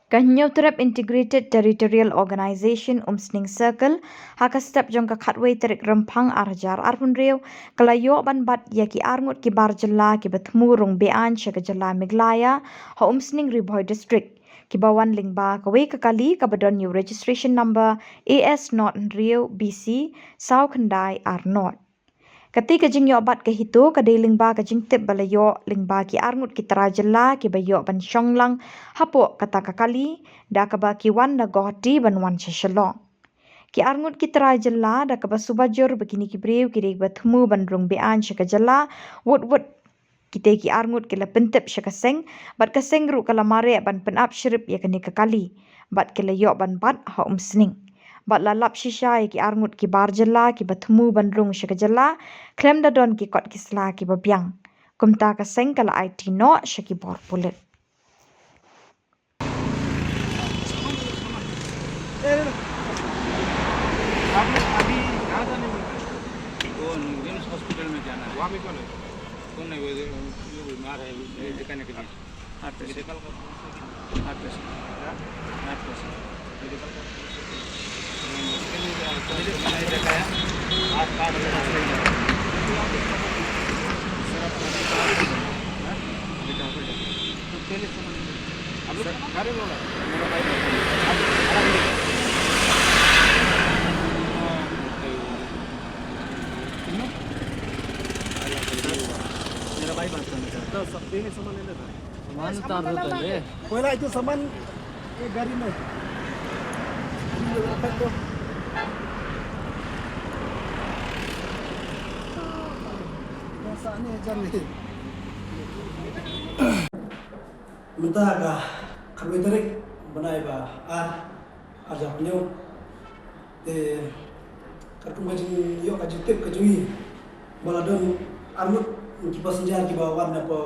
Kanyo terap Integrated Territorial Organization Umsning Circle haka step jong ka khatway terik rempang arjar arpun reu kalayo ban bat ya ki arngut ki barjala ki batmu rong bean shaka jala miglaya ha umsning riboy district ki bawan lingba kawe kakali kabadon new registration number AS not Rio BC Sau Khandai R not Ketika jing yo bat ke hitu kadai lingba ka jing tip balayo lingba ki arngut ki tarajala ki bayo ban shonglang hapo kata kakali da kaba ki wan na gohti ban wan shashalong ki arngut ki tarajala da kaba subajur begini ki brew ki dek bathmu ban rung bean shaka jala wut kita ki arngut ki la pentip shaka seng bat ka seng ru kala mare ban penap shirip ya kani kakali bat ki layo ban bat ha umsning bat lalap shisha ki arngut ki barjala ki bathmu bandrung shakajala klem da don ki kot kisla ki babyang kumta ka seng kala IT no shaki bor pulit अभी कहाँ जाने को है? वो निम्स हॉस्पिटल में जाना है। वहाँ पे कौन है वो बीमार है दिखाने के लिए? मेडिकल का मेडिकल दिखाया आज का अरे बोला मेरा भाई मेरा भाई बात करना चाहता है सब देने सामान ले लेना सामान तार होता है पहला itu सामान ये गाड़ी में ये रखा तो rasanya jam ni minta ka kami tarik banai ba arja punyo te kartu majin yo ka jutip ka jui baladon armut ki passenger ki bawan na po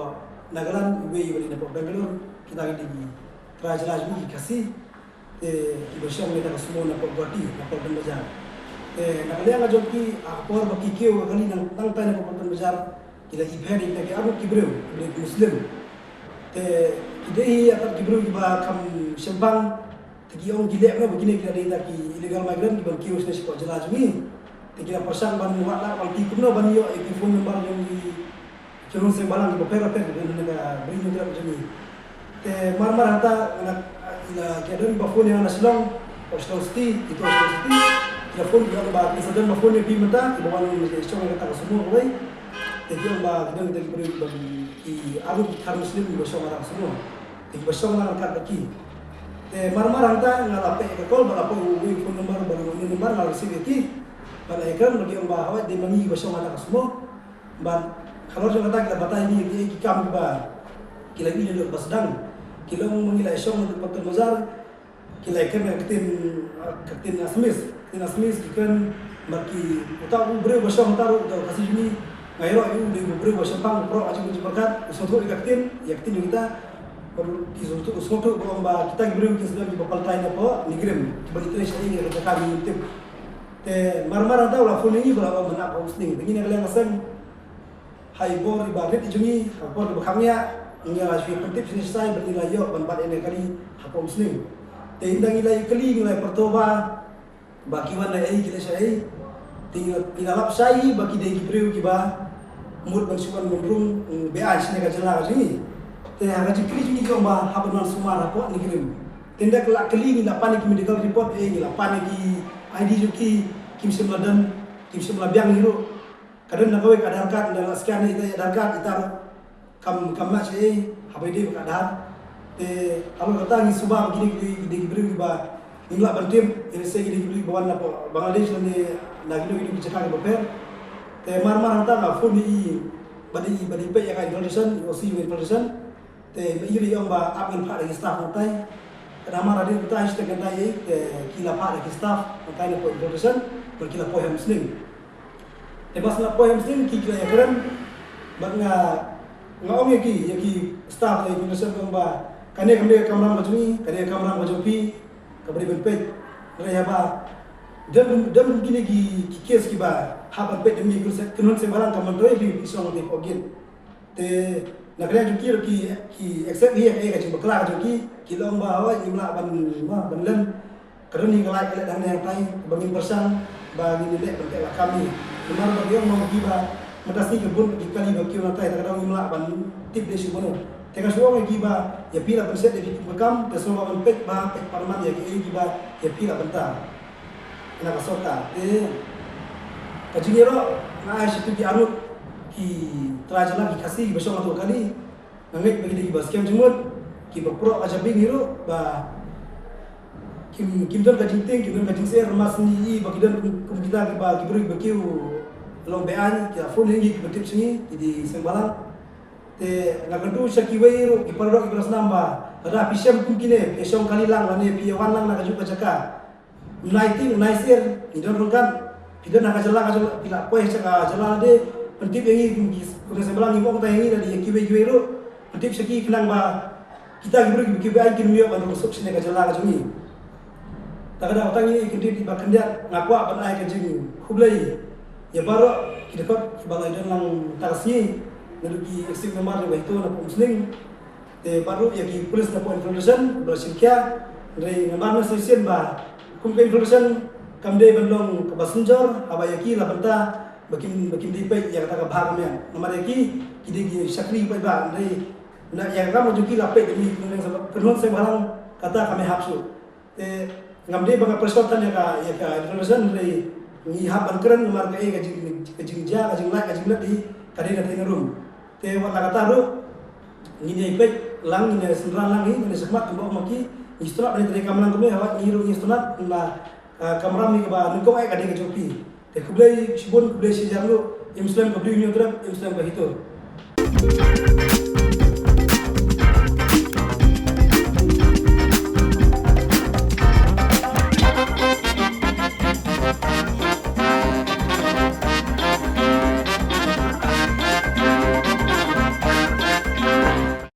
nagalan we bali na po Bangalore kita ka di raj mi kasi te ki basham meta ka sumo na po Guwahati na po Banjar te nakalaya ka joki akor ba ki keu kali nang tang tay na po Banjar kila ibhari na ki armut ki brew muslim te kidei akan ki brew ki ba kam shambang tegi ong gilek na begini kita dei ki illegal migrant ki ban kius na sipo jelaj mi tegi persang ban muat la ban ki kumno ban yo ki phone number yang di churun se balang ki pera dengan negara beri negara jami te mar hata na ila kedon ba phone yang naslong Australia itu Australia ya phone yang ba ki sadan ba phone ki mata ki bawan ni chong ka semua wai tegi ong ba kedon tegi beri ban ki abu kar muslim ba shomara semua tegi ba shomara ka ki mar hanta ngalape ke kol bala po ui phone number bala number la receive ki bala ekran bagi ong ba hawa de mani ba shomara semua ban kalau jang kata kita batai ni ki kam ba kila ni le basdang kila mengila shom de Patel Bazar kila kan katin asmis kan marki uta bre ba shom taru to kasi ni ngairo yu de bre ba shom pang pro aja berkat soto katin yaktin kita perlu kisoto ba kita bre ki sedang di bakal try na po ni grem bali tres ini ke kami tip te mar ada la phone ni bala ba na posting begini kalian ngasan hai bor ibadat ijumi bor bakamnya inga asfi pentip sini sai bernilai yo ban bat ene kali hapo muslim te indang ilai kali nilai pertoba baki wan ai kita sai tinggal lap sai baki dei gibreu ki ba mud ban sukan mundrum ba sini ka jela sini te haga jikri juni ko ba haban man sumara po ni girim tindak la kali ni la panik medical report ni la panik ID juki kim semladan kim semlabiang hiru kadang nak kawin kadang kat dalam sekian ni kita kadang kat kita kam match habai dia kadang te kalau kata ni subah begini di beri ba ingla bantim ini saya di beri bawan apa Bangladesh ni lagi ni bicara berper te mar hanta na phone ni badi pe yang information osi information te iri yang ba apin pak lagi staff nantai kadang ada kita hashtag nantai te kila pak lagi staff nantai ni information berkila po muslim Lepas nak poem muslim kira ya keren bag nga om yaki staff ay pinasal ko ba kane kamera macam ni kane kamera macam pi kabari benpet raya ba dan begini ki kes ki ba haban pet demi kursa kunun se barang kaman doy bi isong de ogin te nak kena juki accept dia ke kacing bekla juki long bawa imla ban len kerana ni kalai kalai dan yang tai bangin persang bagi nilai berkait kami benar bagi yang mau giba medasi kebun dikali bagi orang tai tak ada imla ban tip desi bono teka semua mai giba ya pila persen dari bekam semua ban pek parman ya giba ya pila bentar nak sota kacing ero na situ di arut ki terajala ki kasih besok atau kali nangik bagi dia baskem jemut ki berpro aja bingiru ba kim don kajing ting kim don kajing ser mas ni bagi dan kita ba ki beri bagi long bean ki phone ni ki betip sini di sembalang te nagandu saki weiru ki pardo ki beras namba ada pisem kine esong kali lang ane pi wan lang nakaju kacaka unai ser ni don kan kita nak jalan pila poe caka jalan de pentip yang ini kuna sebelah ni mo kata yang ini dari kiwe ro pentip seki kenang ba kita gibru kiwe ai kin miyo ban rusuk sine ka jala ka jumi tak ada utang ini kendit di bakendia ngakwa ban ai ka jing hublai ya baro kita kot balai dan lang tarasni naduki eksik nomor ba itu na muslim te baru ya ki polis na po information berhasil kya dari ngamar na sesien ba kum information kamde bandong ke passenger abayaki la banta bakin dipai yang kata bahag men namanya ki kidi sakri pai ba dai na yang kamu juki la pai demi kunang saya balang kata kami hapsu te ngamde banga persoalan ya ka information dai ni haban keren nomor ka kajing ja kajing di kadina tengah room te wala kata ru ni dai pai lang ni senran lang ni semat ko maki istrat dari kamalang kami hawa ni ru istrat na kamera ni ba niko ai kadina jopi te kublai sibon kublai si jarlo Islam kabli nyo drap Islam kahito